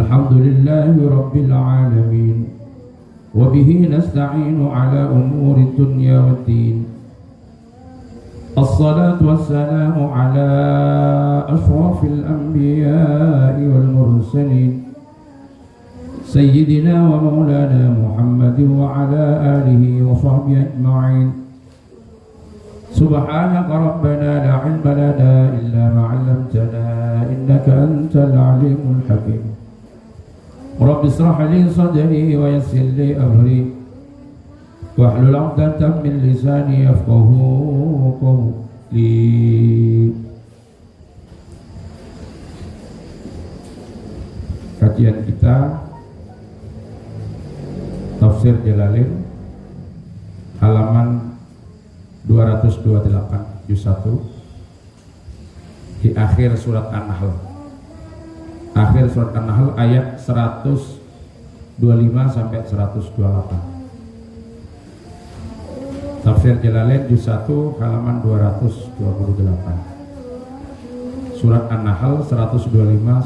الحمد لله رب العالمين وبه نستعين على أمور الدنيا والدين الصلاة والسلام على أشرف الأنبياء والمرسلين سيدنا ومولانا محمد وعلى آله وصحبه أجمعين سبحانك ربنا لا علم لنا إلا ما علمتنا إنك أنت العليم الحكيم رب اشرح لي صدري ويسر لي أمري واحلل عقدة من لساني يفقهوا قولي. Kajian kita Tafsir Jalalain halaman 228 juz 1 di akhir surat An-Nahl. Akhir surat An-Nahl ayat 125 sampai 128. Tafsir Jalalain juz 1 halaman 228. Surat An-Nahl 125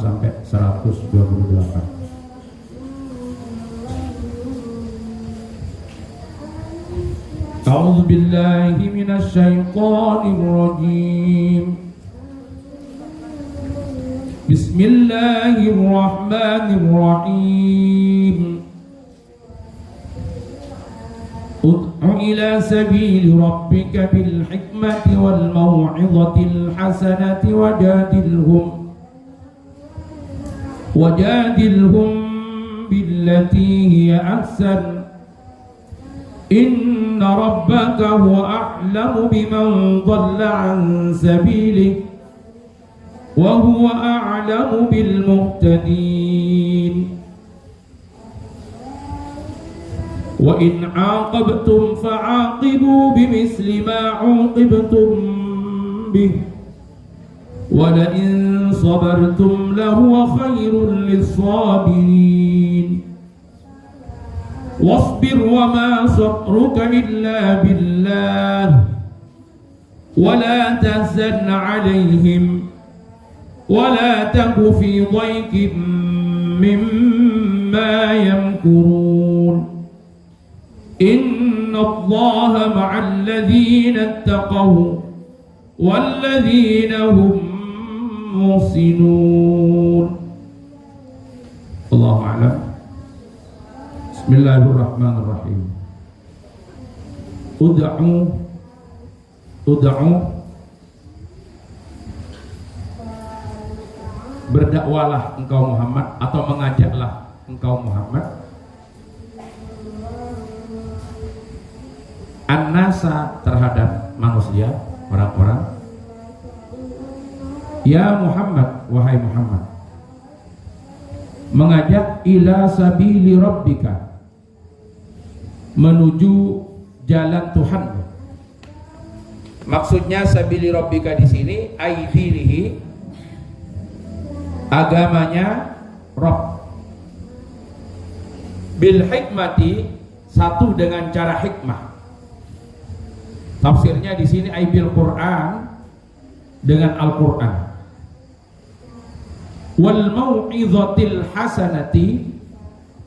sampai 128. A'udzu billahi minasy syaithanir rajim. Bismillahirrahmanirrahim. Ud'u ila sabili rabbika bil hikmati wal mau'izatil hasanati wajadilhum billati hiya ahsan. Inna rabbaka huwa a'lamu biman dhalla an sabilihi wa huwa a'lamu bil muhtadin. Wa in 'aqabtum fa'aqibu bimithli ma 'uqibtum bih wa la in sabartum lahuwa khairul lis-sabirin. Wasbir wa ma sabruka illa billah wa la tahzan 'alayhim wa la taku fi dhaykin mimma yamkurun. Inna Allaha ma'al ladhina ittaqaw wal ladhina hum muhsinun. Allahu a'lam. Bismillahirrahmanirrahim. Ud'u berdakwalah engkau Muhammad atau mengajaklah engkau Muhammad an-nasa terhadap manusia, orang-orang. Ya Muhammad, wahai Muhammad, mengajak ila sabili rabbika, menuju jalan Tuhan. Maksudnya sabili rabbika di sini aidinihi, agamanya Rabb. Bil hikmati, satu dengan cara hikmah. Tafsirnya di sini bil Quran, dengan Al-Quran. Wal mau'izatil hasanati,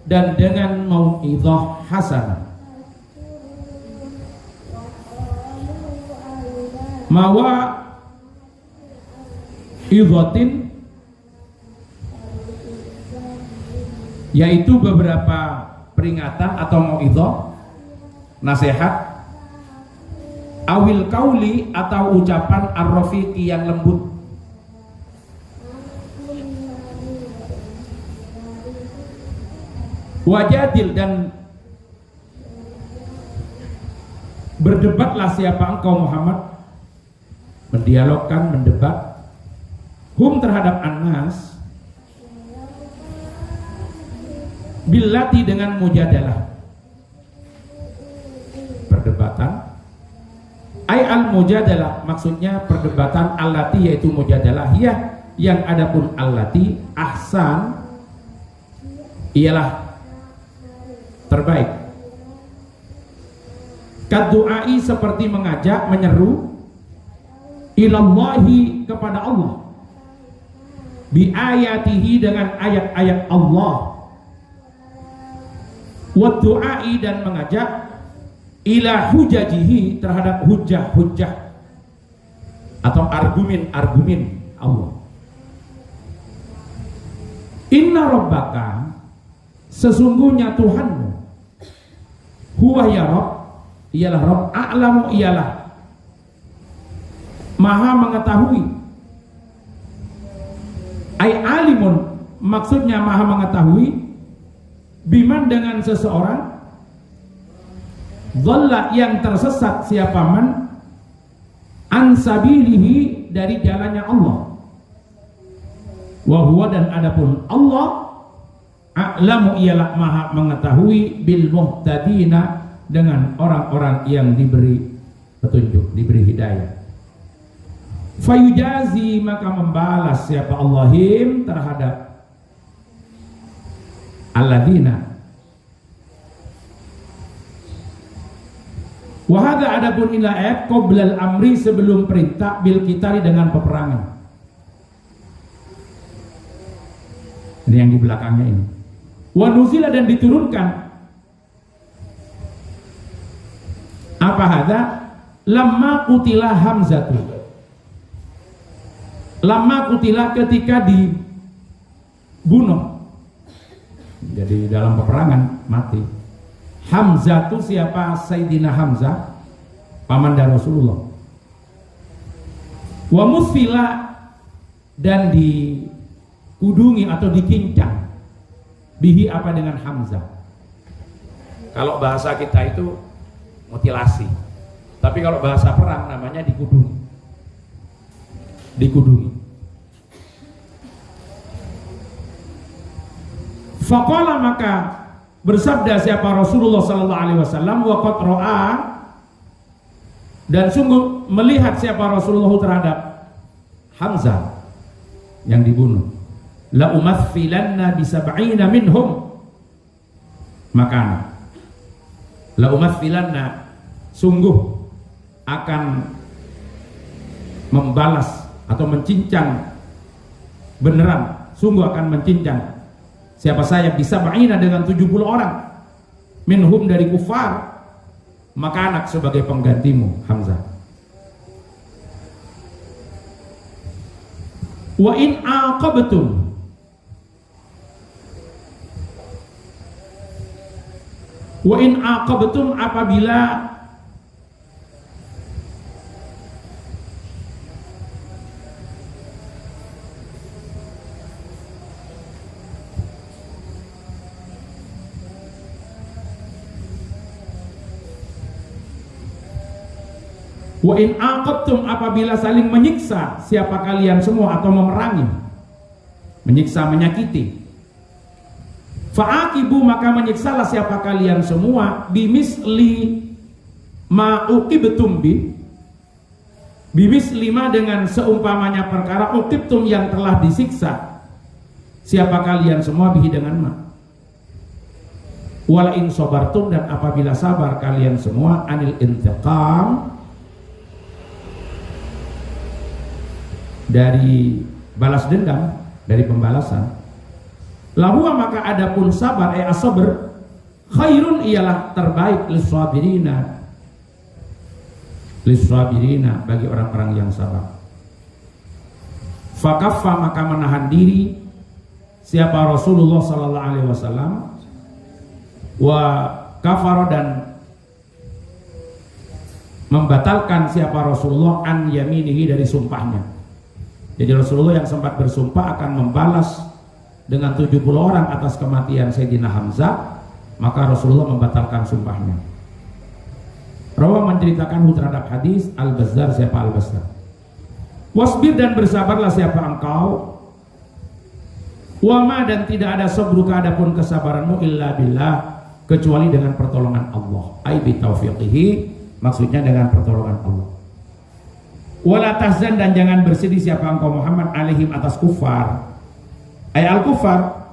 dan dengan mau'izah hasanah. Mau'izatin, yaitu beberapa peringatan atau mau'izah, nasihat. Awil kauli, atau ucapan ar-rafiqi yang lembut. Wajadil, dan berdebatlah siapa engkau Muhammad, mendialogkan, mendebat, hum terhadap annas, billati dengan mujadalah, perdebatan. Ay al-mujadalah, maksudnya perdebatan, allati yaitu mujadalah, ya yang adapun allati ahsan ialah terbaik. Kaddu'ai, seperti mengajak, menyeru, ilallahi, kepada Allah, bi ayatihi dengan ayat-ayat Allah, wa du'ai dan mengajak ila hujajihi terhadap hujah-hujah atau argumen-argumen Allah. Inna rabbaka, sesungguhnya Tuhanmu, huwa ya Rabb, ialah Rabb, a'lamu ialah maha mengetahui, ai alimun maksudnya maha mengetahui, biman dengan seseorang, dhalla yang tersesat siapa man, ansabilihi dari jalannya Allah, wa huwa dan adapun Allah, a'lamu ialah maha mengetahui bil muhtadina dengan orang-orang yang diberi petunjuk, diberi hidayah. Fayujazi maka membalas siapa Allahim terhadap alladzina. Wahada adapun ila ayat qoblal amri sebelum perintah bil qitali dengan peperangan. Ini yang di belakangnya ini. Wa nuzila dan diturunkan. Apa hada? Lamma qutila Hamzatu. Lamma qutila ketika dibunuh. Jadi dalam peperangan mati. Hamzah itu siapa? Sayyidina Hamzah, paman dari Rasulullah. Wa musfila dan dikudungi atau dikincang. Bihi apa dengan Hamzah. Kalau bahasa kita itu mutilasi. Tapi kalau bahasa perang namanya dikudungi. Dikudungi. Faqala maka bersabda siapa Rasulullah sallallahu alaihi wasallam, wa qad ra'a dan sungguh melihat siapa Rasulullah terhadap Hamzah yang dibunuh, la umathfilanna bi sab'ina minhum, maka la umathfilanna sungguh akan membalas atau mencincang beneran, sungguh akan mencincang siapa saya bisa ba'ina dengan 70 orang minhum dari kufar, maka anak sebagai penggantimu Hamzah. Wa in aqabtum apabila wa in aqabtum apabila saling menyiksa siapa kalian semua atau memerangi, menyiksa, menyakiti, fa'aqibu maka menyiksalah siapa kalian semua bimisli ma uqibtum bimisli ma dengan seumpamanya perkara uqibtum yang telah disiksa siapa kalian semua bihi dengan ma, wala in sabartum dan apabila sabar kalian semua anil intiqam dari balas dendam, dari pembalasan, lahuwa maka adapun sabar as-sabr khairun ialah terbaik lis-sabirina bagi orang-orang yang sabar. Fakaffa maka menahan diri siapa Rasulullah sallallahu alaihi wasallam, wa kafara dan membatalkan siapa Rasulullah an yaminihi dari sumpahnya. Jadi Rasulullah yang sempat bersumpah akan membalas dengan 70 orang atas kematian Sayyidina Hamzah, maka Rasulullah membatalkan sumpahnya. Rawa menceritakan terhadap hadis Al-Bazzar siapa Al-Bazzar. Wasbir dan bersabarlah siapa engkau, wama dan tidak ada sabruka adapun kesabaranmu illa billah kecuali dengan pertolongan Allah. Ai bi taufiqihi maksudnya dengan pertolongan Allah. Wala tahzan dan jangan bersedih siapa engkau Muhammad alaihim atas kufar. Ay al-kufar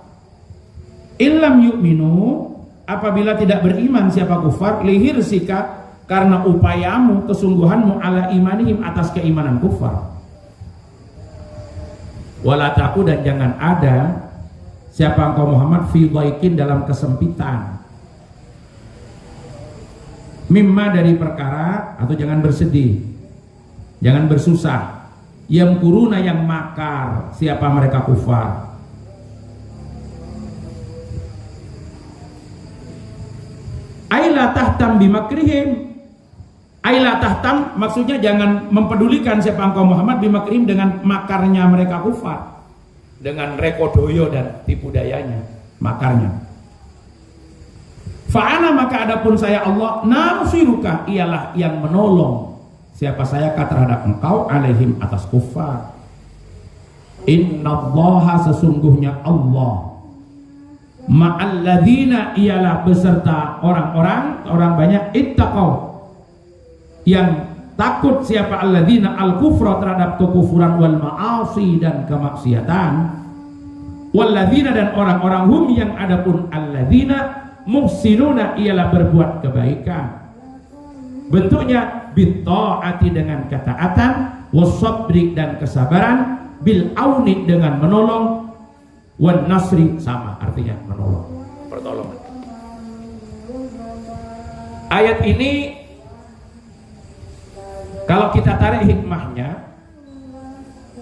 illam yu'minu apabila tidak beriman siapa kufar lihir sika karena upayamu kesungguhanmu ala imanihim atas keimanan kufar. Wala taku, dan jangan ada siapa engkau Muhammad fi dhaiqin dalam kesempitan, mimma dari perkara, atau jangan bersedih, jangan bersusah, yang kuruna yang makar siapa mereka kufar. Aila tahtam bimakrihim, aila tahtam maksudnya jangan mempedulikan siapa engkau Muhammad bimakrihim dengan makarnya mereka kufar, dengan rekodoyo dan tipu dayanya, makarnya. Fa'ana maka adapun saya Allah nasiruka, ialah yang menolong siapa saya terhadap engkau alaihim atas kufar. Innallaha sesungguhnya Allah ma'alladzina ialah beserta orang banyak ittaqau yang takut siapa alladzina al-kufra terhadap kekufuran wal ma'asi dan kemaksiatan, walladzina dan orang-orang hum yang adapun alladzina muhsinuna ialah berbuat kebaikan, bentuknya bitta'ati dengan ketaatan, wasabri dan kesabaran, bil auni dengan menolong, wan nasri sama artinya menolong, pertolongan. Ayat ini kalau kita tarik hikmahnya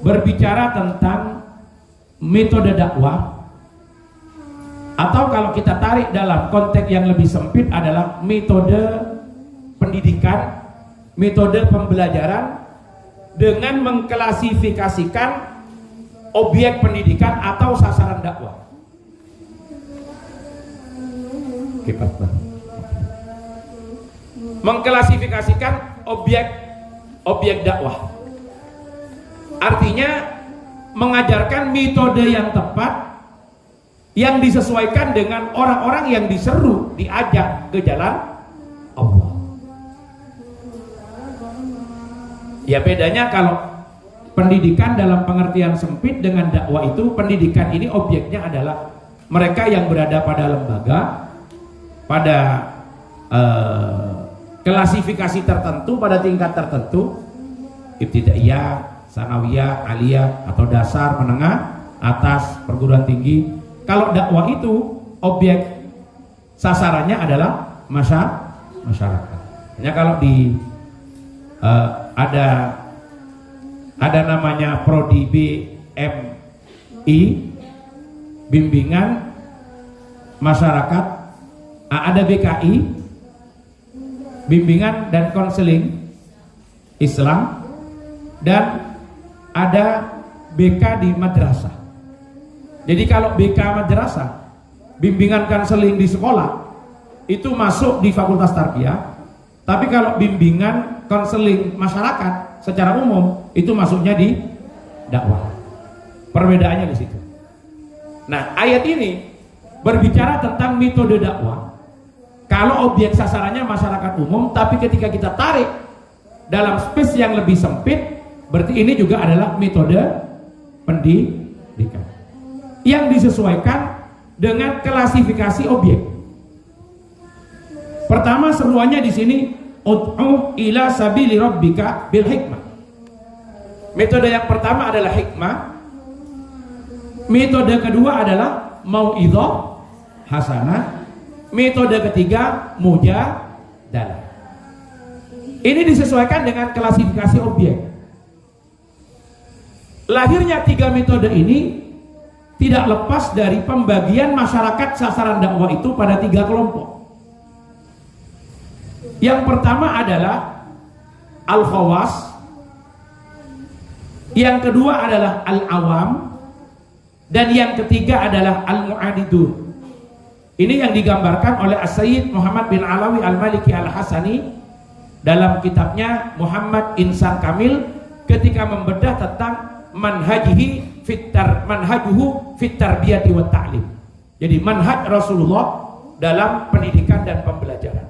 berbicara tentang metode dakwah, atau kalau kita tarik dalam konteks yang lebih sempit adalah metode pendidikan, metode pembelajaran dengan mengklasifikasikan objek pendidikan atau sasaran dakwah. Mengklasifikasikan objek dakwah. Artinya mengajarkan metode yang tepat yang disesuaikan dengan orang-orang yang diseru, diajak ke jalan Allah. Ya bedanya kalau pendidikan dalam pengertian sempit dengan dakwah itu, pendidikan ini objeknya adalah mereka yang berada pada lembaga, pada klasifikasi tertentu, pada tingkat tertentu, ibtidaiyah, sanawiyah, aliyah atau dasar, menengah, atas, perguruan tinggi. Kalau dakwah itu objek sasarannya adalah masyarakat. Hanya kalau di ada namanya prodi BMI, bimbingan masyarakat, ada BKI, bimbingan dan konseling Islam, dan ada BK di madrasah. Jadi kalau BK madrasah, bimbingan konseling di sekolah, itu masuk di Fakultas Tarbiyah. Tapi kalau bimbingan konseling masyarakat secara umum itu masuknya di dakwah. Perbedaannya di situ. Nah, ayat ini berbicara tentang metode dakwah. Kalau objek sasarannya masyarakat umum, tapi ketika kita tarik dalam space yang lebih sempit, berarti ini juga adalah metode pendidikan yang disesuaikan dengan klasifikasi objek. Pertama seruannya di sini, ud'u ila sabili rabbika bil hikmah. Metode yang pertama adalah hikmah. Metode kedua adalah mau'idhah hasanah. Metode ketiga mujadalah. Ini disesuaikan dengan klasifikasi objek. Lahirnya tiga metode ini tidak lepas dari pembagian masyarakat sasaran dakwah itu pada tiga kelompok. Yang pertama adalah al-khawas, yang kedua adalah al-awam, dan yang ketiga adalah al-mu'adidun. Ini yang digambarkan oleh As-Sayyid Muhammad bin Alawi Al-Maliki Al-Hasani dalam kitabnya Muhammad Insan Kamil ketika membedah tentang manhajuhu fit tarbiyati wa ta'lim. Jadi manhaj Rasulullah dalam pendidikan dan pembelajaran.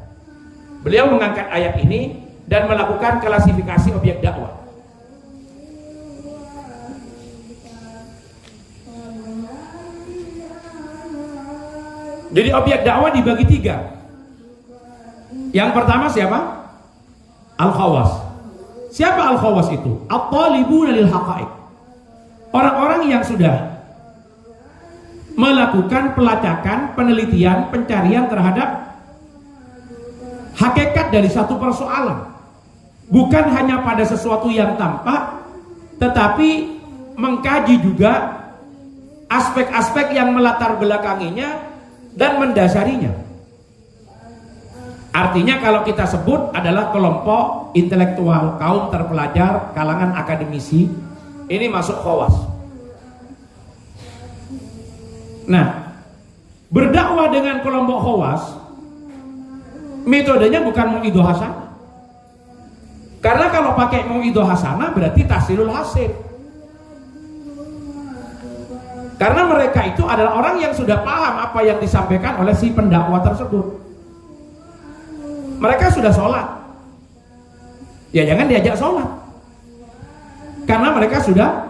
Beliau mengangkat ayat ini dan melakukan klasifikasi objek dakwah. Jadi objek dakwah dibagi tiga. Yang pertama siapa? Al-khawas. Siapa al-khawas itu? At-talibuna lil haqa'iq. Orang-orang yang sudah melakukan pelacakan, penelitian, pencarian terhadap hakikat dari satu persoalan, bukan hanya pada sesuatu yang tampak, tetapi mengkaji juga aspek-aspek yang melatar belakanginya dan mendasarinya. Artinya kalau kita sebut adalah kelompok intelektual, kaum terpelajar, kalangan akademisi, ini masuk khawas. Nah, berdakwah dengan kelompok khawas, metodenya bukan mau'idhah hasanah. Karena kalau pakai mau'idhah hasanah berarti tahsilul hasil. Karena mereka itu adalah orang yang sudah paham apa yang disampaikan oleh si pendakwah tersebut. Mereka sudah sholat, ya jangan diajak sholat, karena mereka sudah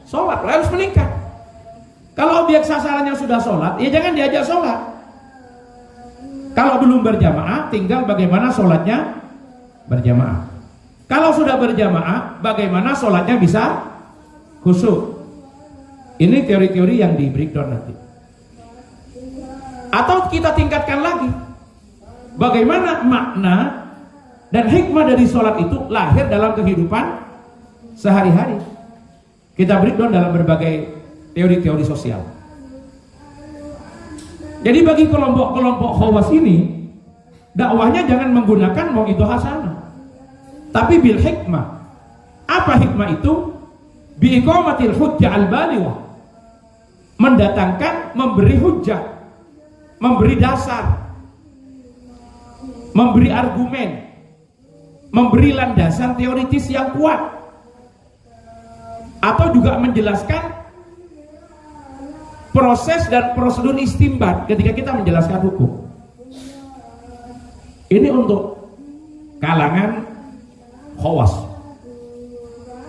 sholat, harus meningkat. Kalau objek sasarannya sudah sholat, ya jangan diajak sholat. Kalau belum berjamaah, tinggal bagaimana sholatnya berjamaah. Kalau sudah berjamaah, bagaimana sholatnya bisa khusyuk. Ini teori-teori yang di breakdown nanti. Atau kita tingkatkan lagi, bagaimana makna dan hikmah dari sholat itu lahir dalam kehidupan sehari-hari. Kita breakdown dalam berbagai teori-teori sosial. Jadi bagi kelompok-kelompok khawas ini, dakwahnya jangan menggunakan mau'idhah hasanah, tapi bil hikmah. Apa hikmah itu? Bi iqamatil hujjah al-balighah, mendatangkan, memberi hujjah, memberi dasar, memberi argumen, memberi landasan teoritis yang kuat, atau juga menjelaskan proses dan prosedur istinbat ketika kita menjelaskan hukum. Ini untuk kalangan khawas.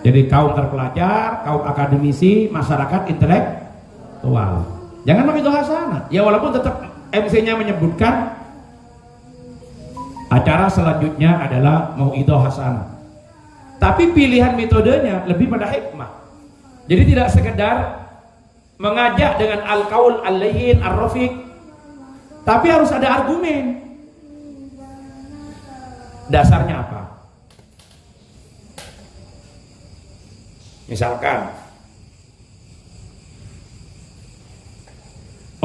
Jadi kaum terpelajar, kaum akademisi, masyarakat intelektual. Jangan mau'idhah hasanah. Ya walaupun tetap MC-nya menyebutkan acara selanjutnya adalah mau'idhah hasanah, tapi pilihan metodenya lebih pada hikmah. Jadi tidak sekedar mengajak dengan al-qaul al-layyin ar-rafiq, tapi harus ada argumen. Dasarnya apa? Misalkan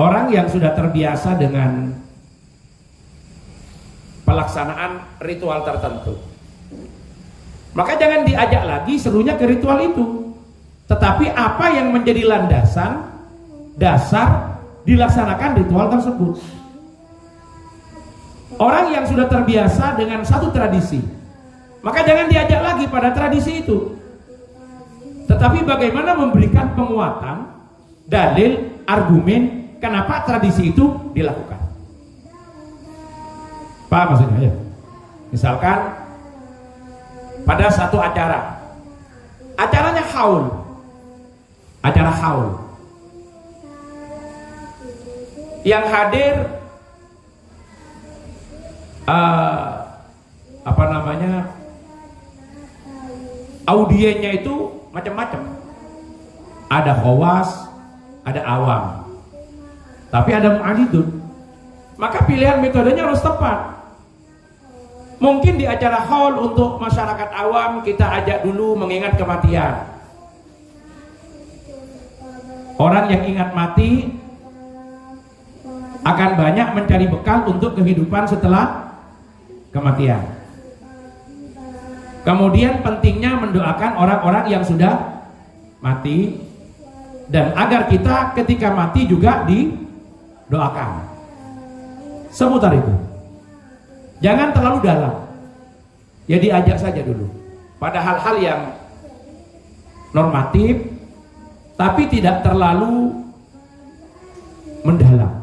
orang yang sudah terbiasa dengan pelaksanaan ritual tertentu, maka jangan diajak lagi serunya ke ritual itu, tetapi apa yang menjadi landasan dasar dilaksanakan ritual tersebut. Orang yang sudah terbiasa dengan satu tradisi, maka jangan diajak lagi pada tradisi itu, tetapi bagaimana memberikan penguatan, dalil, argumen kenapa tradisi itu dilakukan. Paham maksudnya ya? Misalkan pada satu acaranya haul, acara haul, yang hadir audiennya itu macam-macam. Ada khawas, ada awam, tapi ada mu'anidun. Maka pilihan metodenya harus tepat. Mungkin di acara haul untuk masyarakat awam kita ajak dulu mengingat kematian. Orang yang ingat mati akan banyak mencari bekal untuk kehidupan setelah kematian. Kemudian pentingnya mendoakan orang-orang yang sudah mati, dan agar kita ketika mati juga didoakan. Seputar itu. Jangan terlalu dalam. Ya diajak saja dulu pada hal-hal yang normatif, tapi tidak terlalu mendalam.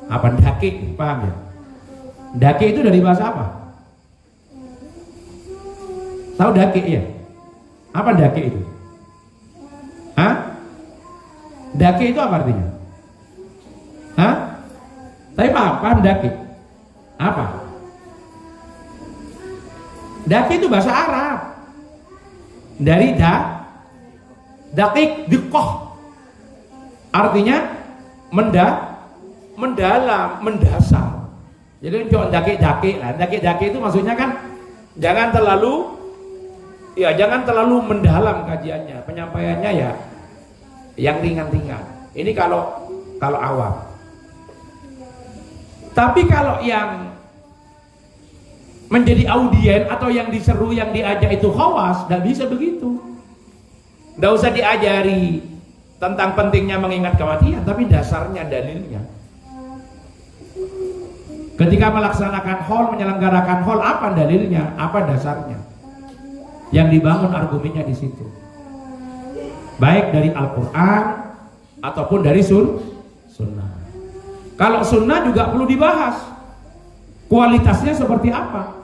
Apa dakik, paham ya? Dakik itu dari bahasa apa? Tahu dakik ya? Apa dakik itu? Hah? Dakik itu apa artinya? Hah? Tapi paham dakik? Apa? Dakik itu bahasa Arab. Dari Dakik diqoh artinya mendalam, mendasar. Jadi jangan dakik-dakik lah. Dakik-dakik itu maksudnya kan jangan terlalu mendalam kajiannya, penyampaiannya ya yang ringan-ringan. Ini kalau awam. Tapi kalau yang menjadi audien atau yang diseru, yang diajak itu khawas, tidak bisa begitu. Tidak usah diajari tentang pentingnya mengingat kematian, tapi dasarnya, dalilnya. Ketika melaksanakan haul, menyelenggarakan haul, apa dalilnya, apa dasarnya? Yang dibangun argumennya di situ. Baik dari Al-Quran ataupun dari sunnah. Kalau sunnah juga perlu dibahas. Kualitasnya seperti apa?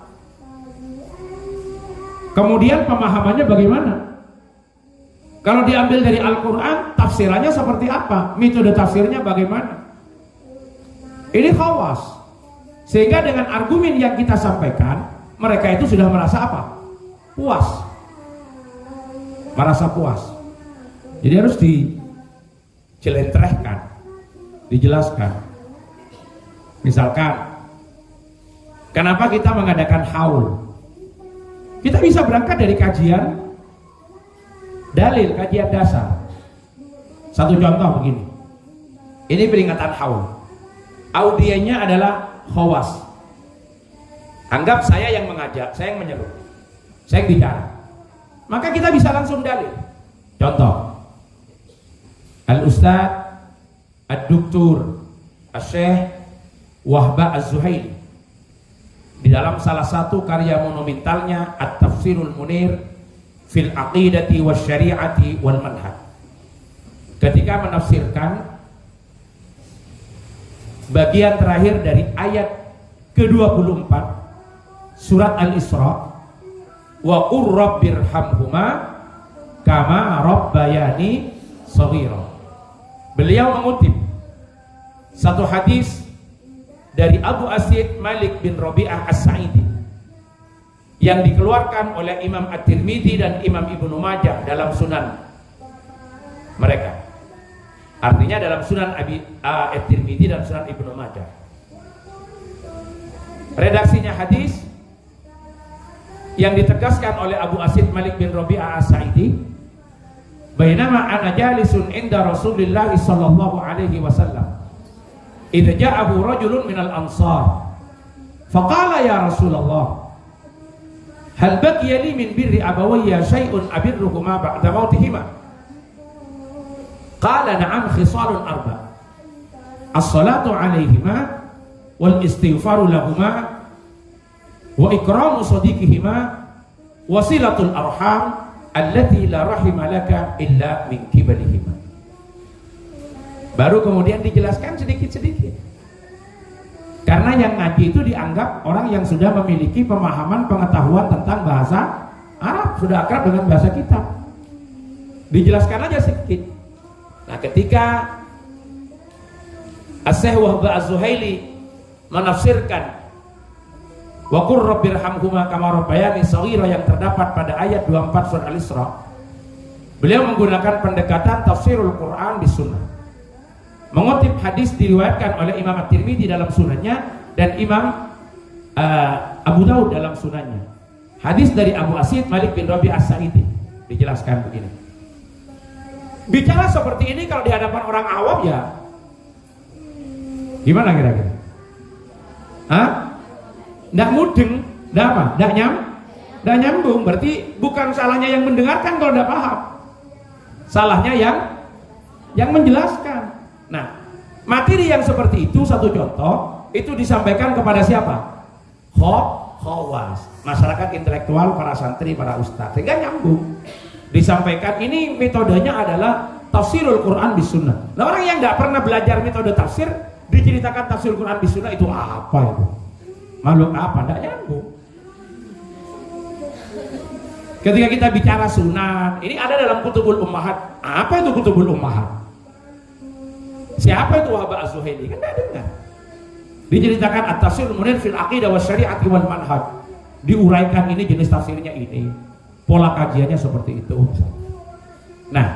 Kemudian pemahamannya bagaimana? Kalau diambil dari Al-Quran, tafsirannya seperti apa? Metode tafsirnya bagaimana? Ini khawas. Sehingga dengan argumen yang kita sampaikan, mereka itu sudah merasa apa? Puas. Merasa puas. Jadi harus dijelentrehkan, dijelaskan. Misalkan, kenapa kita mengadakan haul? Kita bisa berangkat dari kajian dalil, kajian dasar. Satu contoh begini. Ini peringatan haul. Audiennya adalah khawas. Anggap saya yang mengajak, saya yang menyeru, saya yang bicara. Maka kita bisa langsung dalil. Contoh, Al-Ustadz Ad-Duktur Asy-Syaikh Wahbah Az-Zuhaili di dalam salah satu karya monumentalnya At-Tafsirul Munir fil aqidati wasyari'ati wal manhaj, ketika menafsirkan bagian terakhir dari ayat ke-24 surat Al-Isra, wa qur rabbirhamhuma kama rabbayani shaghira. Beliau mengutip satu hadis dari Abu Asid Malik bin Rabi'ah As-Sa'idi yang dikeluarkan oleh Imam At-Tirmidzi dan Imam Ibnu Majah dalam sunan mereka. Artinya dalam sunan At-Tirmidzi dan sunan Ibnu Majah. Redaksinya hadis yang ditegaskan oleh Abu Asid Malik bin Rabi'ah As-Sa'idi, bainama ana jalisun inda Rasulillah sallallahu alaihi wasallam idza ja'ahu rajulun minal ansar faqala ya Rasulullah hal baqiya li min birri abawayya syai'un abirruhuma ba'da mautihima? Qala na'am khisalun arba' as-salatu 'alaihima wal istighfaru lahuma wa ikramu sadiqihima wa silatul arham allati la rahima laka illa min kibalihima. Baru kemudian dijelaskan sedikit-sedikit. Karena yang ngaji itu dianggap orang yang sudah memiliki pemahaman, pengetahuan tentang bahasa Arab, sudah akrab dengan bahasa kita. Dijelaskan aja sedikit. Nah, ketika Asy-Syaikh Wahbah Az-Zuhaili menafsirkan wa qur rabbirhamhuma kama rabbayani shaghira yang terdapat pada ayat 24 surah Al-Isra, beliau menggunakan pendekatan tafsirul Quran bis sunnah, mengutip hadis diriwayatkan oleh Imam At-Tirmidzi dalam sunannya dan Imam Abu Daud dalam sunannya. Hadis dari Abu Asid Malik bin Rabi'ah As-Sa'idi dijelaskan begini. Bicara seperti ini kalau di hadapan orang awam ya gimana kira-kira? Hah? Nggak mudeng, nggak apa? Nggak nyambung. Berarti bukan salahnya yang mendengarkan kalau nggak paham, salahnya yang menjelaskan. Nah, materi yang seperti itu, satu contoh, itu disampaikan kepada siapa? Khawas, masyarakat intelektual, para santri, para ustadz, sehingga nyambung. Disampaikan ini metodenya adalah tafsirul Quran bis sunnah. Nah, orang yang nggak pernah belajar metode tafsir diceritakan tafsirul Quran bis sunnah, itu apa itu? Makhluk apa? Nggak nyambung. Ketika kita bicara sunan, ini ada dalam Kutubul Ummahat. Apa itu Kutubul Ummahat? Siapa itu Wahbah Az-Zuhaili? Kan tidak dengar. Diceritakan at-tafsirul munir fil aqidah wasyari'ati wal manhaj. Diuraikan ini jenis tafsirnya ini. Pola kajiannya seperti itu. Nah,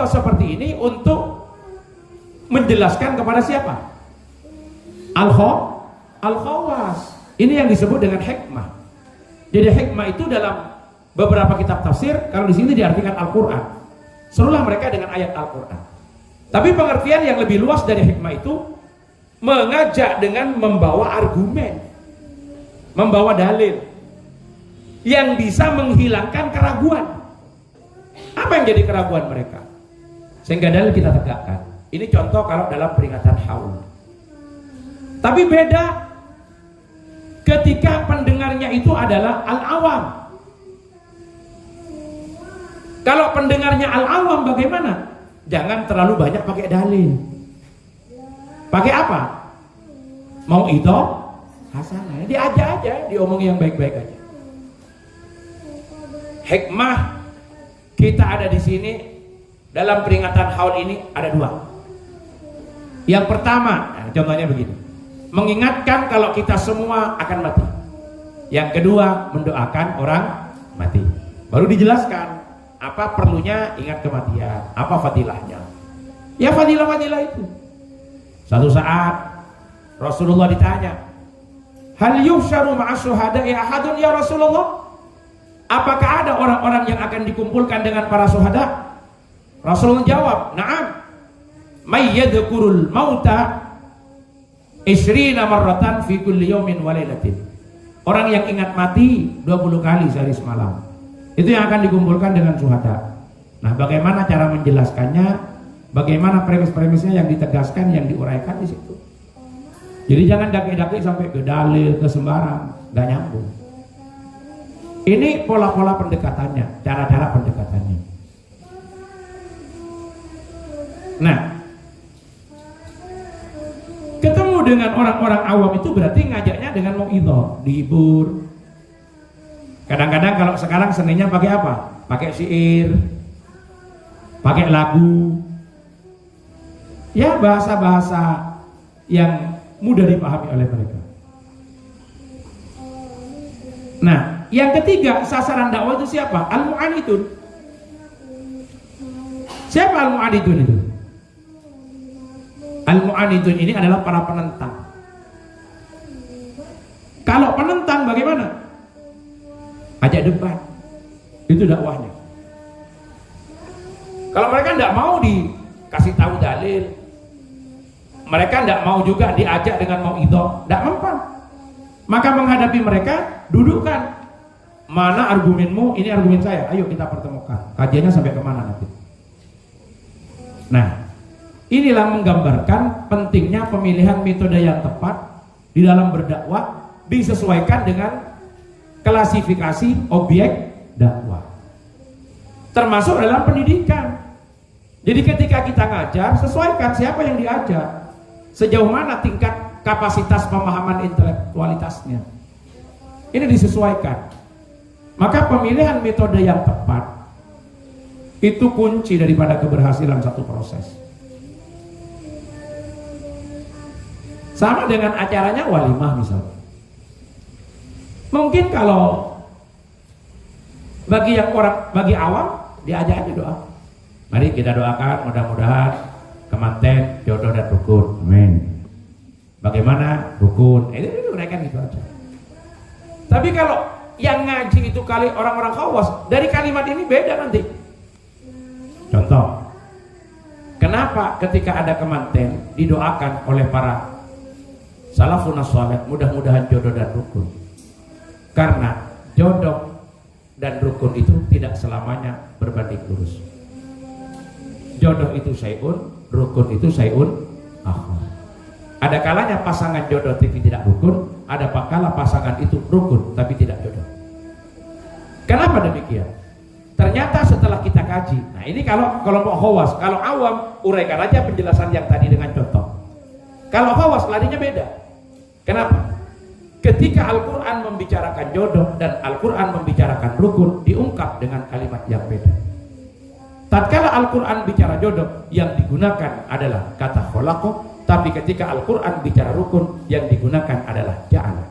seperti ini untuk menjelaskan kepada siapa? Al-Khawas. Ini yang disebut dengan hikmah. Jadi hikmah itu dalam beberapa kitab tafsir, kalau di sini diartikan Al-Quran. Serulah mereka dengan ayat Al-Quran. Tapi pengertian yang lebih luas dari hikmah itu mengajak dengan membawa argumen, membawa dalil yang bisa menghilangkan keraguan. Apa yang jadi keraguan mereka? Sehingga dalil kita tegakkan. Ini contoh kalau dalam peringatan haul. Tapi beda ketika pendengarnya itu adalah al-awam. Kalau pendengarnya al-awam bagaimana? Jangan terlalu banyak pakai dalil. Pakai apa? Mau itu hasanah. Diajak aja, diomongin yang baik-baik aja. Hikmah kita ada di sini dalam peringatan haul ini ada dua. Yang pertama, contohnya begini, mengingatkan kalau kita semua akan mati. Yang kedua, mendoakan orang mati. Baru dijelaskan apa perlunya ingat kematian, apa fadilahnya. Ya fadilah-fadilah itu. Satu saat Rasulullah ditanya, hal yuhsyaru ma'as syuhada'i ahadun ya Rasulullah? Apakah ada orang-orang yang akan dikumpulkan dengan para syuhada? Rasulullah jawab, na'am. May yadhkurul mauta 20 marratan fi kulli yawmin wa lailatin. Orang yang ingat mati 20 kali sehari semalam. Itu yang akan dikumpulkan dengan syuhada. Nah, bagaimana cara menjelaskannya? Bagaimana premis-premisnya yang ditegaskan, yang diuraikan di situ. Jadi jangan daki-daki sampai ke dalil, ke sembarang, nggak nyambung. Ini pola-pola pendekatannya, cara-cara pendekatannya. Nah, ketemu dengan orang-orang awam itu berarti ngajaknya dengan mau'idhah, dihibur. Kadang-kadang kalau sekarang seninya pakai apa? Pakai syair, pakai lagu. Ya, bahasa-bahasa yang mudah dipahami oleh mereka. Nah, yang ketiga, sasaran dakwah itu siapa? Al-mu'anidun. Siapa al-mu'anidun itu? Al-mu'anidun ini adalah para penentang. Kalau penentang bagaimana? Ajak debat. Itu dakwahnya. Kalau mereka tidak mau dikasih tahu dalil, mereka tidak mau juga diajak dengan mau'idhah, tidak mempan. Maka menghadapi mereka, dudukkan. Mana argumenmu, ini argumen saya, ayo kita pertemukan. Kajiannya sampai kemana nanti? Nah, inilah menggambarkan pentingnya pemilihan metode yang tepat di dalam berdakwah, disesuaikan dengan klasifikasi objek dakwah. Termasuk dalam pendidikan. Jadi ketika kita ngajar, sesuaikan siapa yang diajar, sejauh mana tingkat kapasitas pemahaman intelektualitasnya. Ini disesuaikan. Maka pemilihan metode yang tepat itu kunci daripada keberhasilan satu proses. Sama dengan acaranya walimah misalnya. Mungkin kalau bagi awam diajak aja doa. Mari kita doakan mudah-mudahan kemanten, jodoh dan rukun. Amin. Bagaimana rukun? Itu mereka gitu aja. Tapi kalau yang ngaji itu kali orang-orang khawas, dari kalimat ini beda nanti. Contoh, kenapa ketika ada kemanten didoakan oleh para salafun saleh mudah-mudahan jodoh dan rukun? Karena jodoh dan rukun itu tidak selamanya berbanding lurus. Jodoh itu syai'un, rukun itu syai'un akhar. Ada kalanya pasangan jodoh tapi tidak rukun, ada kala pasangan itu rukun tapi tidak jodoh. Kenapa demikian? Ternyata setelah kita kaji, nah ini kalau kelompok khawas, kalau awam uraikan aja penjelasan yang tadi dengan contoh. Kalau khawas larinya beda. Kenapa? Ketika Al-Quran membicarakan jodoh dan Al-Quran membicarakan rukun, diungkap dengan kalimat yang beda. Tatkala Al-Quran bicara jodoh, yang digunakan adalah kata kholaqo, tapi ketika Al-Quran bicara rukun, yang digunakan adalah ja'ala.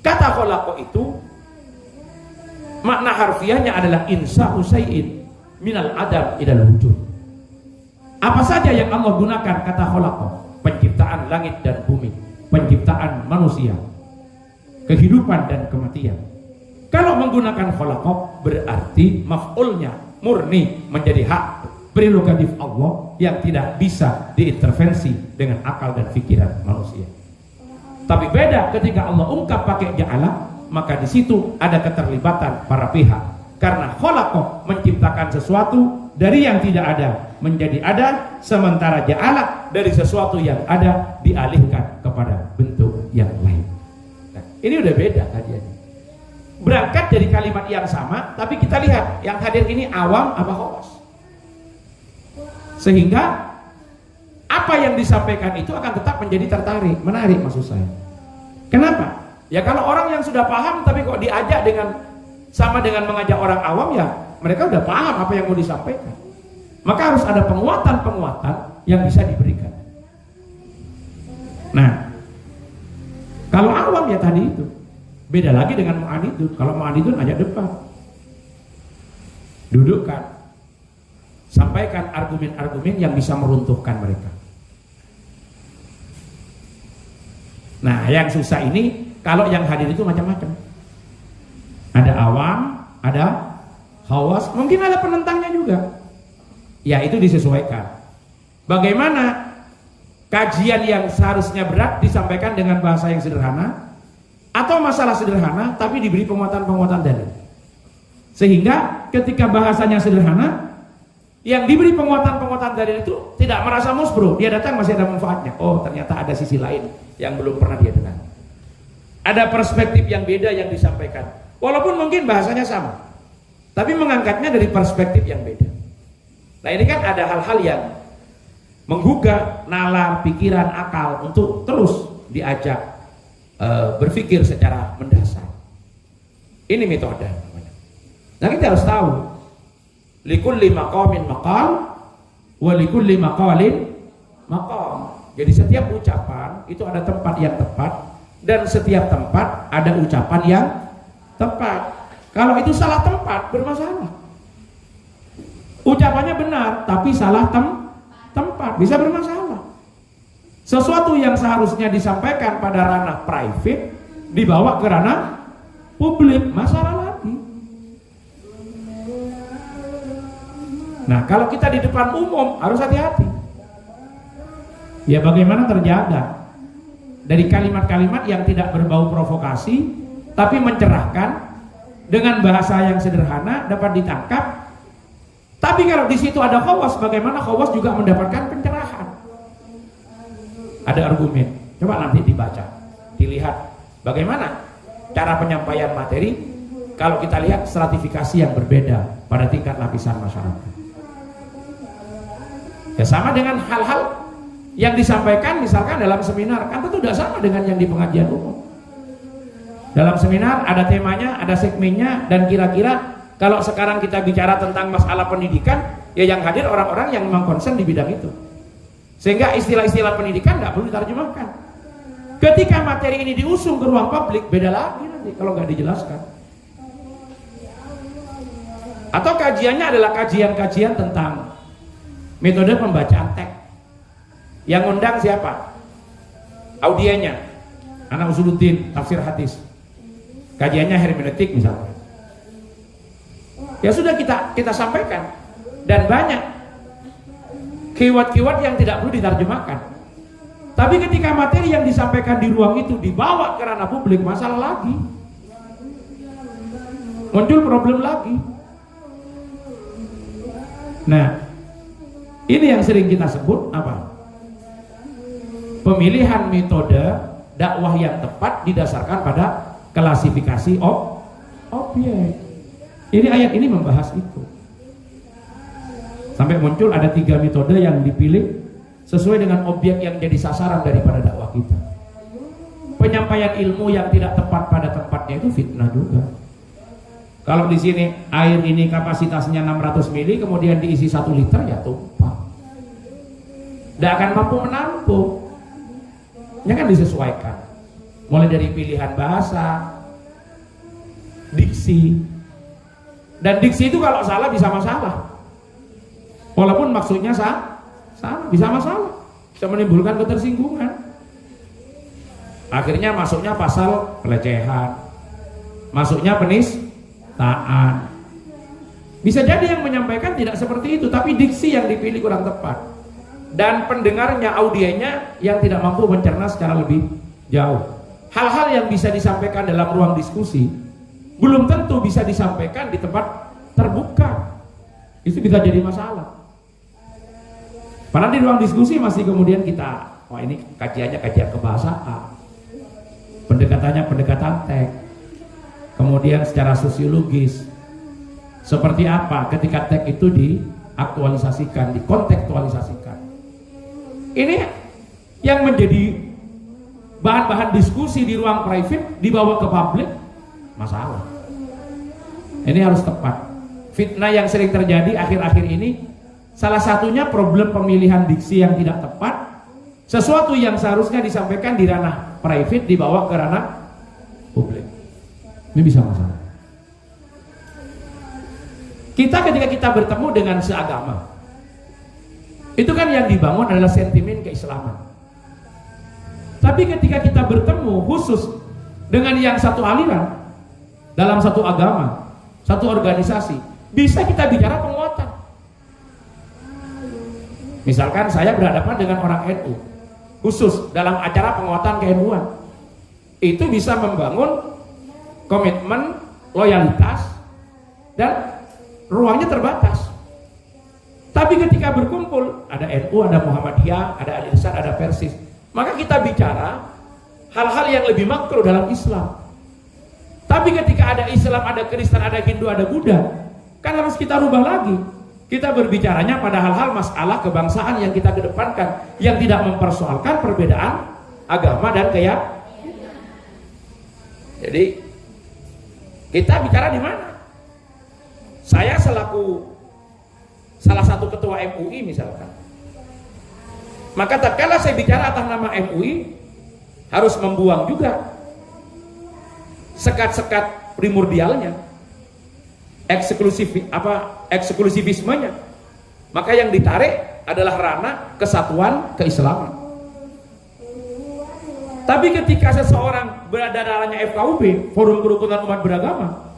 Kata kholaqo itu makna harfiahnya adalah insa'u syai'in minal adam ilal wujud. Apa saja yang Allah gunakan kata khalaqa, penciptaan langit dan bumi, penciptaan manusia, kehidupan dan kematian. Kalau menggunakan khalaqa berarti maf'ulnya murni menjadi hak prerogatif Allah yang tidak bisa diintervensi dengan akal dan pikiran manusia. Tapi beda ketika Allah ungkap pakai ja'ala, maka di situ ada keterlibatan para pihak. Karena khalaqa menciptakan sesuatu dari yang tidak ada menjadi ada, sementara ja'ala dari sesuatu yang ada dialihkan kepada bentuk yang lain. Nah, ini udah beda kajiannya. Berangkat dari kalimat yang sama, tapi kita lihat yang hadir ini awam apa khawas. Sehingga apa yang disampaikan itu akan tetap menjadi tertarik, menarik maksud saya. Kenapa? Ya kalau orang yang sudah paham tapi kok diajak dengan sama dengan mengajak orang awam, ya mereka udah paham apa yang mau disampaikan. Maka harus ada penguatan-penguatan yang bisa diberikan. Nah, kalau awam ya tadi itu. Beda lagi dengan mu'anidun. Kalau mu'anidun ajak depan, dudukkan, sampaikan argumen-argumen yang bisa meruntuhkan mereka. Nah, yang susah ini kalau yang hadir itu macam-macam. Ada awam, ada khawas, mungkin ada penentangnya juga. Ya itu disesuaikan. Bagaimana kajian yang seharusnya berat disampaikan dengan bahasa yang sederhana, atau masalah sederhana tapi diberi penguatan-penguatan dalil. Sehingga ketika bahasanya sederhana, yang diberi penguatan-penguatan dalil itu tidak merasa musbro, dia datang masih ada manfaatnya. Oh, ternyata ada sisi lain yang belum pernah dia dengar. Ada perspektif yang beda yang disampaikan. Walaupun mungkin bahasanya sama, tapi mengangkatnya dari perspektif yang beda. Nah, ini kan ada hal-hal yang menggugah nalar, pikiran, akal untuk terus diajak berpikir secara mendasar. Ini metode. Nah, kita harus tahu likulli maqamin maqal wa likulli maqalin maqam. Jadi setiap ucapan itu ada tempat yang tepat, dan setiap tempat ada ucapan yang tepat. Kalau itu salah tempat bermasalah. Ucapannya benar tapi salah tempat bisa bermasalah. Sesuatu yang seharusnya disampaikan pada ranah private dibawa ke ranah publik, masalah lagi. Nah, kalau kita di depan umum harus hati-hati. Ya bagaimana terjaga dari kalimat-kalimat yang tidak berbau provokasi tapi mencerahkan dengan bahasa yang sederhana dapat ditangkap. Tapi kalau di situ ada khawas, bagaimana khawas juga mendapatkan pencerahan? Ada argumen, coba nanti dibaca, dilihat bagaimana cara penyampaian materi kalau kita lihat stratifikasi yang berbeda pada tingkat lapisan masyarakat. Ya sama dengan hal-hal yang disampaikan misalkan dalam seminar, kan tentu tidak sama dengan yang di pengajian umum. Dalam seminar ada temanya, ada segmennya, dan kira-kira kalau sekarang kita bicara tentang masalah pendidikan, ya yang hadir orang-orang yang memang concern di bidang itu. Sehingga istilah-istilah pendidikan nggak perlu diterjemahkan. Ketika materi ini diusung ke ruang publik, beda lagi nanti kalau nggak dijelaskan. Atau kajiannya adalah kajian-kajian tentang metode pembacaan teks. Yang undang siapa? Audiennya Anak Usuluddin, tafsir hadis. Kajiannya hermeneutik misalnya. Ya sudah kita sampaikan, dan banyak keyword-keyword yang tidak perlu diterjemahkan. Tapi ketika materi yang disampaikan di ruang itu dibawa ke ranah publik, masalah lagi. Muncul problem lagi. Nah, ini yang sering kita sebut apa? Pemilihan metode dakwah yang tepat didasarkan pada klasifikasi objek. Ini ayat ini membahas itu. Sampai muncul ada 3 metode yang dipilih sesuai dengan objek yang jadi sasaran daripada dakwah kita. Penyampaian ilmu yang tidak tepat pada tempatnya itu fitnah juga. Kalau di sini air ini kapasitasnya 600 mili, kemudian diisi 1 liter, ya tumpah. Tidak akan mampu menampung. Ini kan disesuaikan. Mulai dari pilihan bahasa, diksi. Dan diksi itu kalau salah bisa masalah. Walaupun maksudnya bisa masalah, bisa menimbulkan ketersinggungan. Akhirnya masuknya pasal pelecehan, masuknya penistaan. Bisa jadi yang menyampaikan tidak seperti itu, tapi diksi yang dipilih kurang tepat, dan pendengarnya, audiennya yang tidak mampu mencerna secara lebih jauh. Hal-hal yang bisa disampaikan dalam ruang diskusi belum tentu bisa disampaikan di tempat terbuka. Itu bisa jadi masalah. Padahal di ruang diskusi masih kemudian kita, wah ini kajiannya kajian kebahasaan, pendekatannya pendekatan teks, kemudian secara sosiologis seperti apa ketika teks itu diaktualisasikan, dikontekstualisasikan. Ini yang menjadi bahan-bahan diskusi di ruang private dibawa ke publik, masalah. Ini harus tepat. Fitnah yang sering terjadi akhir-akhir ini salah satunya problem pemilihan diksi yang tidak tepat. Sesuatu yang seharusnya disampaikan di ranah private dibawa ke ranah publik. Ini bisa masalah. Ketika kita bertemu dengan seagama, itu kan yang dibangun adalah sentimen keislaman. Tapi ketika kita bertemu khusus dengan yang satu aliran dalam satu agama, satu organisasi, bisa kita bicara penguatan. Misalkan saya berhadapan dengan orang NU, khusus dalam acara penguatan ke-NU-an, itu bisa membangun komitmen, loyalitas, dan ruangnya terbatas. Tapi ketika berkumpul, ada NU, ada Muhammadiyah, ada Al-Irsyad, ada Persis, maka kita bicara hal-hal yang lebih makro dalam Islam. Tapi ketika ada Islam, ada Kristen, ada Hindu, ada Buddha, kan harus kita rubah lagi. Kita berbicaranya pada hal-hal masalah kebangsaan yang kita kedepankan, yang tidak mempersoalkan perbedaan agama dan keyakinan. Jadi kita bicara di mana? Saya selaku salah satu ketua MUI misalkan, maka tatkala saya bicara atas nama MUI, harus membuang juga sekat-sekat primordialnya, eksklusivismenya. Maka yang ditarik adalah ranah kesatuan keislaman. Tapi ketika seseorang berada dalamnya FKUB, Forum Kerukunan Umat Beragama,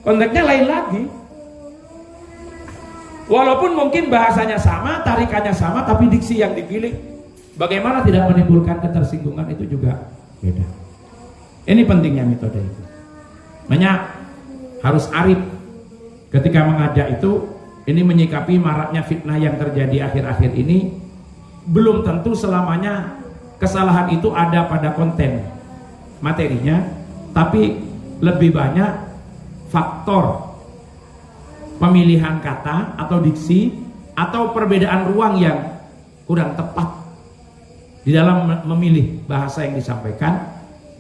konteksnya lain lagi. Walaupun mungkin bahasanya sama, tarikannya sama, tapi diksi yang dipilih bagaimana tidak menimbulkan ketersinggungan itu juga beda. Ini pentingnya metode itu. Makanya harus arif ketika mengajak itu. Ini menyikapi maraknya fitnah yang terjadi akhir-akhir ini. Belum tentu selamanya kesalahan itu ada pada konten materinya, tapi lebih banyak faktor pemilihan kata atau diksi atau perbedaan ruang yang kurang tepat di dalam memilih bahasa yang disampaikan,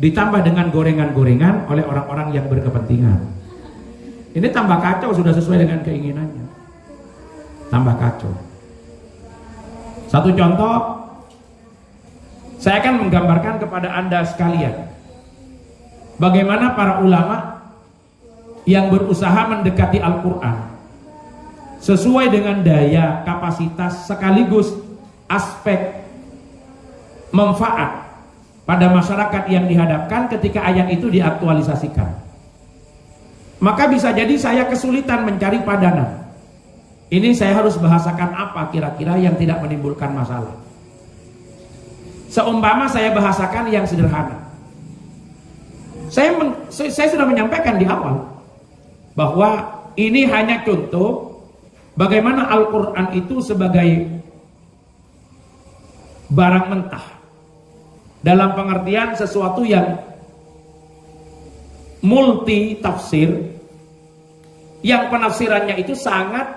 ditambah dengan gorengan-gorengan oleh orang-orang yang berkepentingan. Ini tambah kacau, sudah sesuai dengan keinginannya, tambah kacau. Satu contoh, saya akan menggambarkan kepada Anda sekalian bagaimana para ulama yang berusaha mendekati Al-Quran sesuai dengan daya, kapasitas, sekaligus aspek manfaat pada masyarakat yang dihadapkan ketika ayat itu diaktualisasikan. Maka bisa jadi saya kesulitan mencari padanan. Ini saya harus bahasakan apa kira-kira yang tidak menimbulkan masalah. Seumpama saya bahasakan yang sederhana. Saya sudah menyampaikan di awal bahwa ini hanya contoh bagaimana Al-Quran itu sebagai barang mentah, dalam pengertian sesuatu yang multi tafsir, yang penafsirannya itu sangat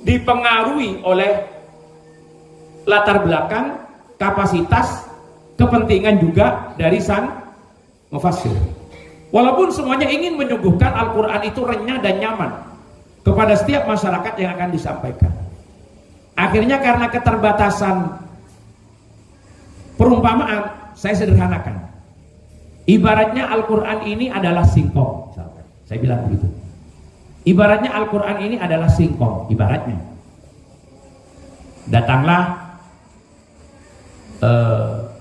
dipengaruhi oleh latar belakang, kapasitas, kepentingan juga dari sang mufassir. Walaupun semuanya ingin menyuguhkan Al-Quran itu renyah dan nyaman kepada setiap masyarakat yang akan disampaikan. Akhirnya karena keterbatasan perumpamaan, saya sederhanakan. Ibaratnya Al-Quran ini adalah singkong, saya bilang begitu. Ibaratnya Al-Quran ini adalah singkong, ibaratnya. Datanglah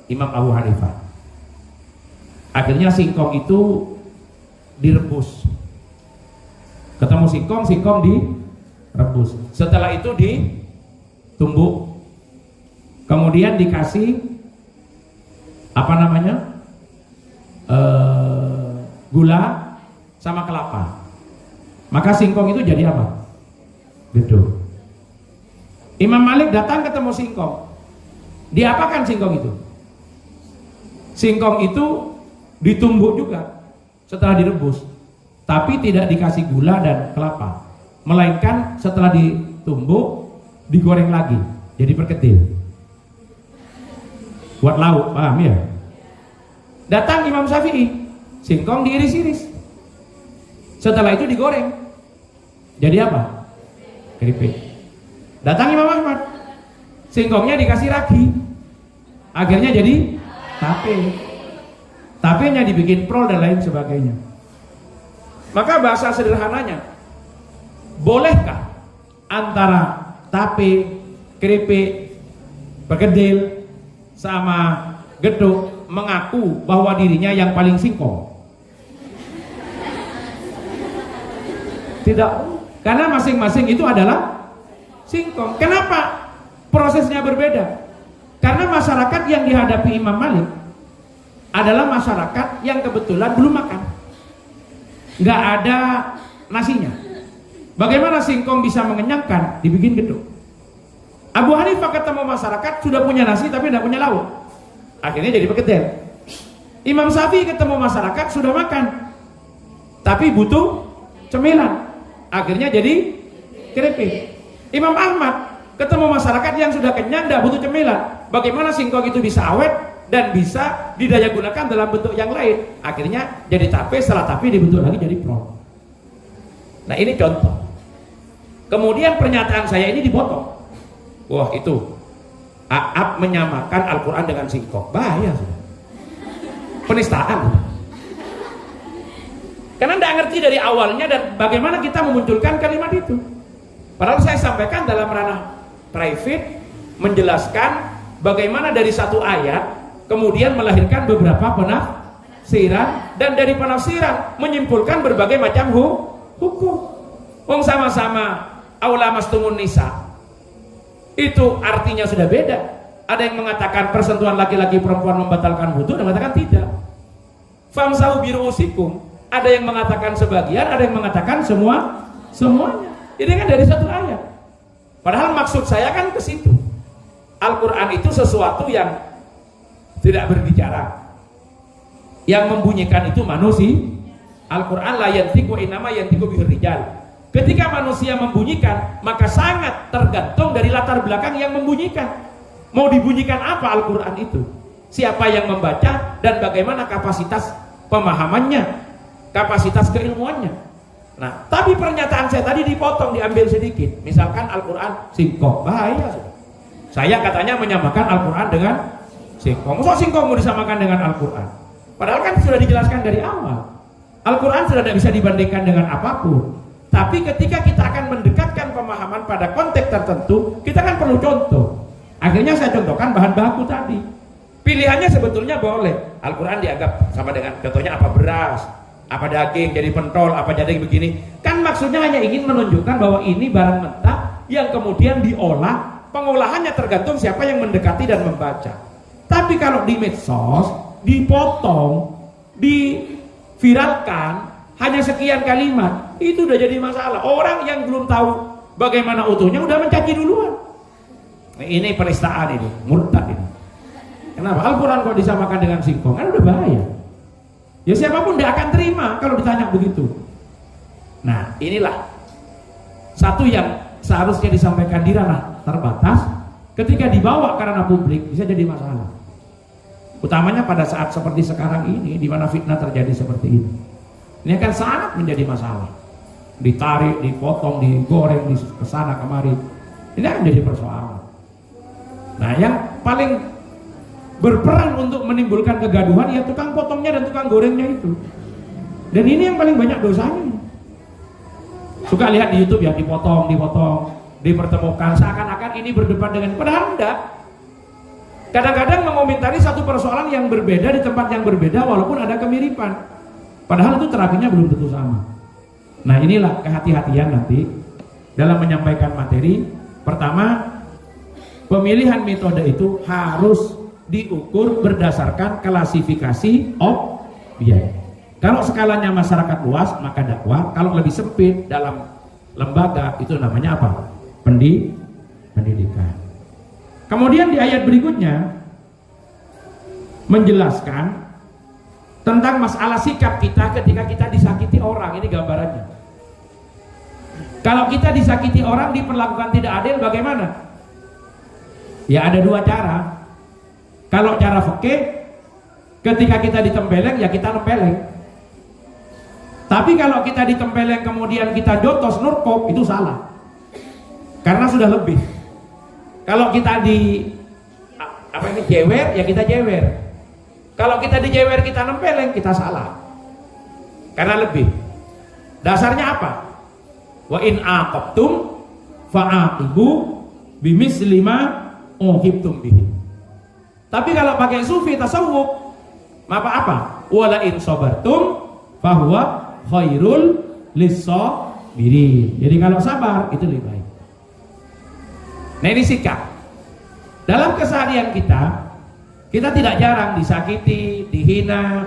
Imam Abu Hanifah. Akhirnya singkong itu direbus. Ketemu singkong direbus. Setelah itu ditumbuk. Kemudian dikasih gula sama kelapa. Maka singkong itu jadi apa? Gedung. Imam Malik datang ketemu singkong. Diapakan singkong itu? Singkong itu ditumbuk juga setelah direbus, tapi tidak dikasih gula dan kelapa, melainkan setelah ditumbuk digoreng lagi jadi perkedel buat lauk, paham ya? Datang Imam Syafi'i, singkong diiris-iris, setelah itu digoreng jadi apa? Keripik. Datang Imam Ahmad, singkongnya dikasih ragi, akhirnya jadi tape. Tapenya dibikin prol dan lain sebagainya. Maka bahasa sederhananya, bolehkah antara tape, keripik, perkedel sama geduk mengaku bahwa dirinya yang paling singkong? Tidak, karena masing-masing itu adalah singkong. Kenapa prosesnya berbeda? Karena masyarakat yang dihadapi Imam Malik adalah masyarakat yang kebetulan belum makan, nggak ada nasinya. Bagaimana singkong bisa mengenyangkan? Dibikin gedung. Abu Hanifah ketemu masyarakat sudah punya nasi tapi tidak punya lauk, akhirnya jadi perkedel. Imam Syafi'i ketemu masyarakat sudah makan tapi butuh cemilan, akhirnya jadi keripik. Imam Ahmad ketemu masyarakat yang sudah kenyang tidak butuh cemilan, bagaimana singkong itu bisa awet dan bisa didaya gunakan dalam bentuk yang lain, akhirnya jadi tape, setelah tape dibentuk lagi jadi prol. Nah ini contoh. Kemudian pernyataan saya ini dipotong. Wah itu Aab menyamakan Al-Quran dengan singkong, bahaya sudah, penistaan. Karena tidak ngerti dari awalnya dan bagaimana kita memunculkan kalimat itu. Padahal saya sampaikan dalam ranah private, menjelaskan bagaimana dari satu ayat kemudian melahirkan beberapa penafsiran, dan dari penafsiran menyimpulkan berbagai macam hukum. Wong sama-sama aula mastumun nisa, itu artinya sudah beda. Ada yang mengatakan persentuhan laki-laki perempuan membatalkan wudu, ada yang mengatakan tidak. Famsahu biruusikum, ada yang mengatakan sebagian, ada yang mengatakan semuanya. Ini kan dari satu ayat. Padahal maksud saya kan ke situ. Al-Quran itu sesuatu yang tidak berbicara, yang membunyikan itu manusia. Al-Quran la yantiqu innama yantiqu bihir rijal. Ketika manusia membunyikan, maka sangat tergantung dari latar belakang yang membunyikan. Mau dibunyikan apa Al-Quran itu? Siapa yang membaca dan bagaimana kapasitas pemahamannya, kapasitas keilmuannya. Nah, tapi pernyataan saya tadi dipotong, diambil sedikit. Misalkan Al-Quran singkong, bahaya. Saya katanya menyamakan Al-Quran dengan singkong. Masa singkong mau disamakan dengan Al-Quran? Padahal kan sudah dijelaskan dari awal, Al-Quran sudah tidak bisa dibandingkan dengan apapun. Tapi ketika kita akan mendekatkan pemahaman pada konteks tertentu, kita kan perlu contoh. Akhirnya saya contohkan bahan baku tadi. Pilihannya sebetulnya boleh. Al-Quran dianggap sama dengan, contohnya apa, beras, apa daging jadi pentol, apa jadi begini. Kan maksudnya hanya ingin menunjukkan bahwa ini barang mentah yang kemudian diolah. Pengolahannya tergantung siapa yang mendekati dan membaca. Tapi kalau di medsos dipotong, diviralkan hanya sekian kalimat, itu udah jadi masalah. Orang yang belum tahu bagaimana utuhnya udah mencaci duluan. Nah, ini penistaan, ini murtad ini. Kenapa? Al-Quran kalau disamakan dengan singkong kan udah bahaya. Ya siapapun tidak akan terima kalau ditanya begitu. Nah inilah satu yang seharusnya disampaikan di ranah terbatas, ketika dibawa ke ranah publik bisa jadi masalah. Utamanya pada saat seperti sekarang ini, di mana fitnah terjadi seperti ini. Ini akan sangat menjadi masalah. Ditarik, dipotong, digoreng, di kesana kemari. Ini akan jadi persoalan. Nah, yang paling berperan untuk menimbulkan kegaduhan ya tukang potongnya dan tukang gorengnya itu. Dan ini yang paling banyak dosanya. Suka lihat di YouTube ya, dipotong. dipertemukan, seakan-akan ini berdebat dengan, padahal enggak. Kadang-kadang mengomentari satu persoalan yang berbeda di tempat yang berbeda walaupun ada kemiripan, padahal itu terapinya belum tentu sama. Nah, inilah kehati-hatian nanti dalam menyampaikan materi. Pertama, pemilihan metode itu harus diukur berdasarkan klasifikasi objek. Kalau skalanya masyarakat luas maka dakwah, kalau lebih sempit dalam lembaga itu namanya apa? Pendidikan. Kemudian di ayat berikutnya menjelaskan tentang masalah sikap kita ketika kita disakiti orang. Ini gambarannya. Kalau kita disakiti orang, diperlakukan tidak adil, bagaimana? Ya ada dua cara. Kalau cara fikih, ketika kita ditempeleng ya kita nempeleng. Tapi kalau kita ditempeleng kemudian kita jotos nurkop, itu salah, karena sudah lebih. Kalau kita jewer ya kita jewer. Kalau kita dijewer kita nempeleng, kita salah, karena lebih. Dasarnya apa? Wa in aqabtum fa'aqibu bimisli ma uqibtum bihi. Tapi kalau pakai sufi tasawuf, apa? Wala in sabartum fahuwa khairul lis-sabirin. Jadi kalau sabar itu lebih baik. Nah, ini sikap. Dalam keseharian kita tidak jarang disakiti, dihina,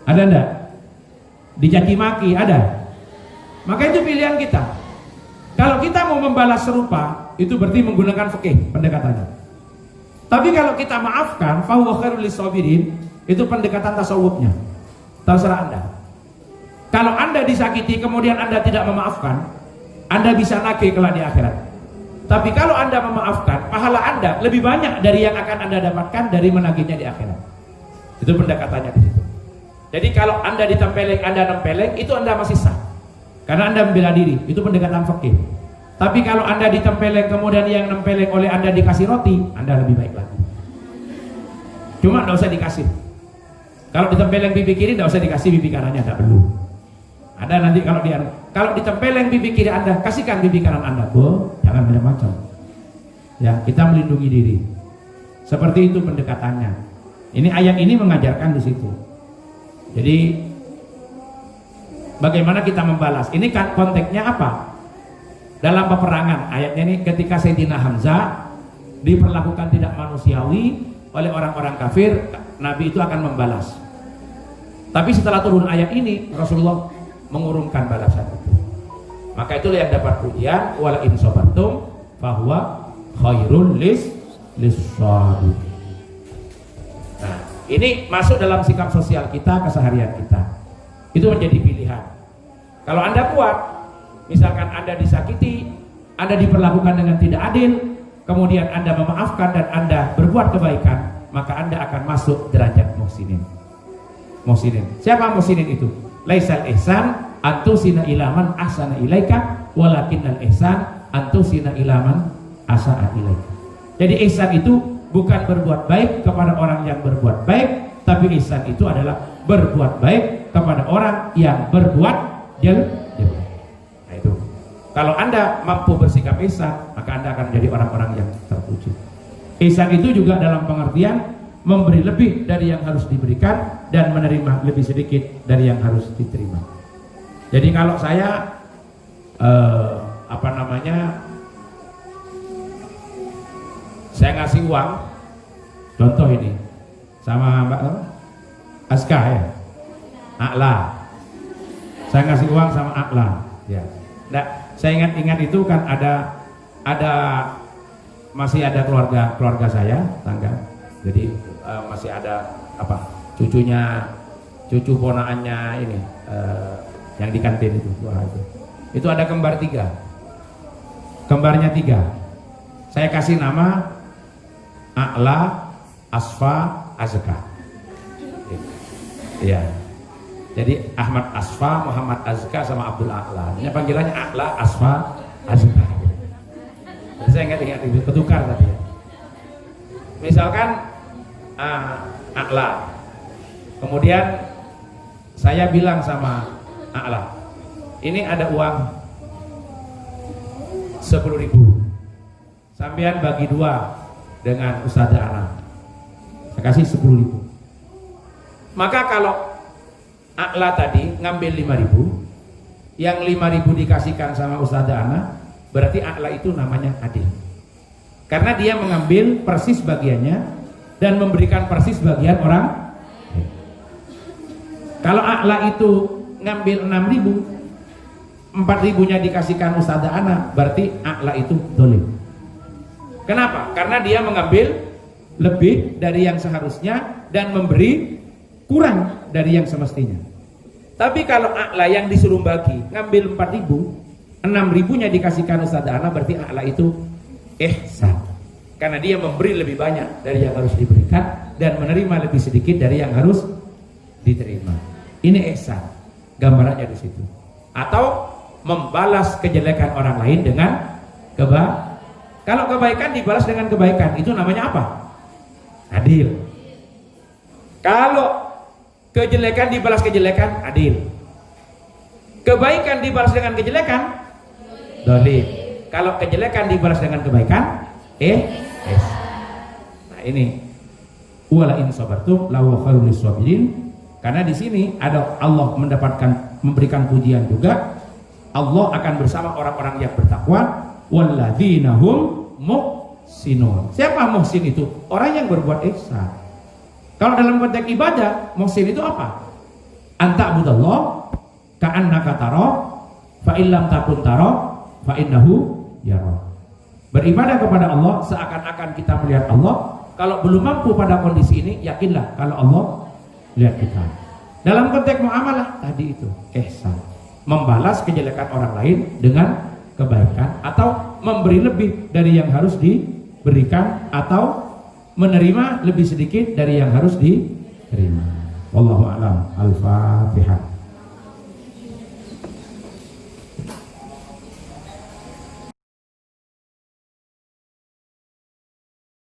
ada enggak? Dicaci maki, ada. Maka itu pilihan kita. Kalau kita mau membalas serupa, itu berarti menggunakan fikih pendekatannya. Tapi kalau kita maafkan, fahuwa khairul lis-sabirin, itu pendekatan tasawufnya. Terserah Anda. Kalau Anda disakiti kemudian Anda tidak memaafkan, Anda bisa nagih kelak di akhirat. Tapi kalau Anda memaafkan, pahala Anda lebih banyak dari yang akan Anda dapatkan dari menagihnya di akhirat. Itu pendekatannya di situ. Jadi kalau Anda ditempeleng, Anda nempeleng, itu Anda masih sah, karena Anda membela diri. Itu pendekatan fikih. Tapi kalau Anda ditempeleng kemudian yang nempeleng oleh Anda dikasih roti, Anda lebih baik lagi. Cuma tidak usah dikasih. Kalau ditempeleng pipi kiri, tidak usah dikasih pipi kanannya, tidak perlu. Ada nanti kalau ditempeleng pipi kiri Anda, kasihkan pipi kanan Anda. Jangan macam-macam. Ya, kita melindungi diri. Seperti itu pendekatannya. Ini ayat ini mengajarkan di situ. Jadi bagaimana kita membalas? Ini kan konteksnya apa? Dalam peperangan. Ayatnya ini ketika Sayyidina Hamzah diperlakukan tidak manusiawi oleh orang-orang kafir, Nabi itu akan membalas. Tapi setelah turun ayat ini, Rasulullah mengurungkan balasan itu. Maka itulah yang dapat pujian, wala in sabartum fahuwa khairul lis-sabirin. Nah, ini masuk dalam sikap sosial kita, keseharian kita. Itu menjadi pilihan. Kalau Anda kuat, misalkan Anda disakiti, Anda diperlakukan dengan tidak adil, kemudian Anda memaafkan dan Anda berbuat kebaikan, maka Anda akan masuk derajat muhsinin. Siapa muhsinin itu? Laisal ihsan antusina ilaman ahsana ilaika, walakinnal ihsan antusina ilaman asa'a ilaika. Jadi ihsan itu bukan berbuat baik kepada orang yang berbuat baik, tapi ihsan itu adalah berbuat baik kepada orang yang berbuat jelek. Nah itu. Kalau Anda mampu bersikap ihsan, maka Anda akan menjadi orang-orang yang terpuji. Ihsan itu juga dalam pengertian memberi lebih dari yang harus diberikan dan menerima lebih sedikit dari yang harus diterima. Jadi kalau saya saya ngasih uang, contoh ini sama Mbak Aska ya, Akla, saya ngasih uang sama Akla ya. Nah, saya ingat itu kan ada masih ada keluarga saya, tangga. Jadi masih ada cucu ponaannya ini yang di kantin itu. Wah, itu ada kembarnya 3. Saya kasih nama Akla, Asfa, Azka. Iya. Jadi Ahmad Asfa, Muhammad Azka sama Abdul Akla. Ini panggilannya Akla, Asfa, Azka. Saya ingat itu ketukar tadi. Misalkan Akla, kemudian saya bilang sama Akla, ini ada uang 10.000. Sampean bagi 2 dengan Ustazah Ana, saya kasih 10.000. Maka kalau A'la tadi ngambil 5.000, yang 5.000 dikasihkan sama Ustazah Ana, berarti A'la itu namanya adil. Karena dia mengambil persis bagiannya dan memberikan persis bagian orang. Kalau A'la itu ngambil 6.000, 4.000-nya dikasihkan Ustazah Ana, berarti A'la itu dolim. Kenapa? Karena dia mengambil lebih dari yang seharusnya dan memberi kurang dari yang semestinya. Tapi kalau A'la yang disuruh bagi ngambil 4.000, 6.000-nya dikasihkan Ustazah Ana, berarti A'la itu ihsan. Karena dia memberi lebih banyak dari yang harus diberikan dan menerima lebih sedikit dari yang harus diterima. Ini ihsan. Gambarannya di situ. Atau membalas kejelekan orang lain dengan kebaikan. Kalau kebaikan dibalas dengan kebaikan, itu namanya apa? Adil. Kalau kejelekan dibalas kejelekan, adil. Kebaikan dibalas dengan kejelekan, dolim. Kalau kejelekan dibalas dengan kebaikan, nah ini wala in sabartum lahu khairul lisabirin. Karena di sini ada Allah memberikan pujian juga. Allah akan bersama orang-orang yang bertakwa. Walladzina hum muhsinun. Siapa muhsin itu? Orang yang berbuat ihsan. Kalau dalam konteks ibadah, muhsin itu apa? Anta abudallah ka'annaka tara fa illam takun tara fa innahu yara. Beribadah kepada Allah seakan-akan kita melihat Allah. Kalau belum mampu pada kondisi ini, yakinlah kalau Allah lihat kita. Dalam konteks muamalah tadi itu ihsan, membalas kejelekan orang lain dengan kebaikan, atau memberi lebih dari yang harus diberikan, atau menerima lebih sedikit dari yang harus diterima. Wallahu a'lam. Al-Fatihah.